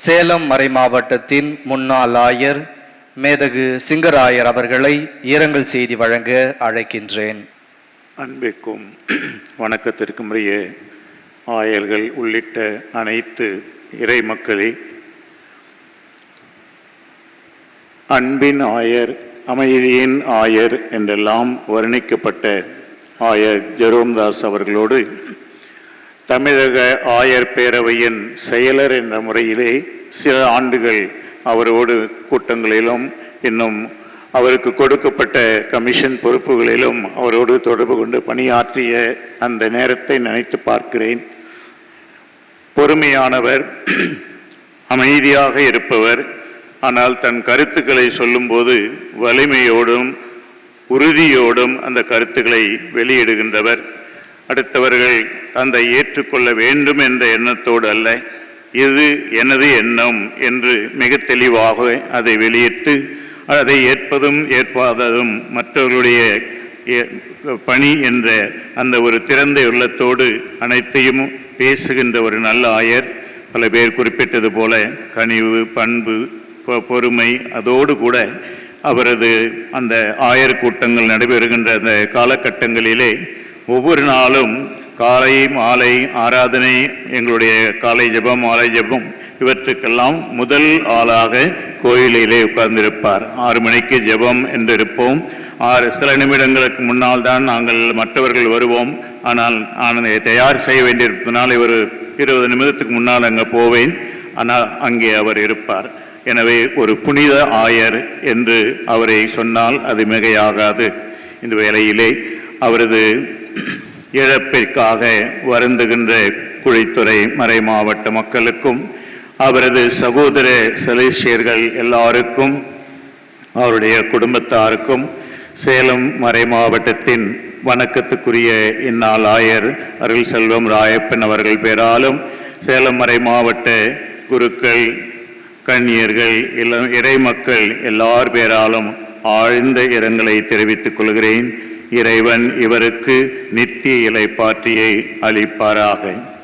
சேலம் மறைமாவட்டத்தின் முன்னாள் ஆயர் மேதகு சிங்கராயர் அவர்களை இரங்கல் செய்தி வழங்க அழைக்கின்றேன். அன்பிற்கும் வணக்கத்திற்கும் உரிய ஆயர்கள் உள்ளிட்ட அனைத்து இறை மக்களே, அன்பின் ஆயர், அமைதியின் ஆயர் என்றெல்லாம் வர்ணிக்கப்பட்ட ஆயர் ஜெரோம்தாஸ் அவர்களோடு தமிழக ஆயர் பேரவையின் செயலர் என்ற முறையிலே சில ஆண்டுகள் அவரோடு கூட்டங்களிலும் இன்னும் அவருக்கு கொடுக்கப்பட்ட கமிஷன் பொறுப்புகளிலும் அவரோடு தொடர்பு கொண்டு பணியாற்றிய அந்த நேரத்தை நினைத்து பார்க்கிறேன். பொறுமையானவர், அமைதியாக இருப்பவர், ஆனால் தன் கருத்துக்களை சொல்லும்போது வலிமையோடும் உறுதியோடும் அந்த கருத்துக்களை வெளியிடுகின்றவர். அடுத்தவர்கள் அதை ஏற்றுக்கொள்ள வேண்டும் என்ற எண்ணத்தோடு அல்ல, இது எனது எண்ணம் என்று மிக தெளிவாக அதை வெளியிட்டு அதை ஏற்பதும் ஏற்பாததும் மற்றவர்களுடைய பணி என்ற அந்த ஒரு திறந்த உள்ளத்தோடு அனைத்தையும் பேசுகின்ற ஒரு நல்ல ஆயர். பல பேர் குறிப்பிட்டது போல கனிவு, பண்பு, பொறுமை, அதோடு கூட அவரது அந்த ஆயர் கூட்டங்கள் நடைபெறுகின்ற அந்த காலகட்டங்களிலே ஒவ்வொரு நாளும் காலை மாலை ஆராதனை, எங்களுடைய காலை ஜெபம் மாலை ஜெபம் இவற்றுக்கெல்லாம் முதல் ஆளாக கோயிலிலே உட்கார்ந்திருப்பார். 6 மணிக்கு ஜெபம் என்று இருப்போம். சில நிமிடங்களுக்கு முன்னால் தான் நாங்கள் மற்றவர்கள் வருவோம். ஆனால் நான் தயார் செய்ய வேண்டியிருப்பதனால் ஒரு 20 நிமிடத்துக்கு முன்னால் அங்கே போவேன். ஆனால் அங்கே அவர் இருப்பார். எனவே ஒரு புனித ஆயர் என்று அவரை சொன்னால் அது மிகையாகாது. இந்த வேளையிலே அவரது இழப்பிற்காக வருந்துகின்ற குழித்துறை மறை மாவட்ட மக்களுக்கும் அவரது சகோதர செலேசியர்கள் எல்லாருக்கும் அவருடைய குடும்பத்தாருக்கும் சேலம் மறை மாவட்டத்தின் வணக்கத்துக்குரிய இந்நாள் ஆயர் அருள் செல்வம் ராயப்பன் அவர்கள் பேராலும் சேலம் மறை மாவட்ட குருக்கள், கன்னியர்கள், இறை மக்கள் எல்லார் பேராலும் ஆழ்ந்த இரங்கலை தெரிவித்துக் கொள்கிறேன். இறைவன் இவருக்கு நித்திய இளைப்பாற்றியை அளிப்பாராக.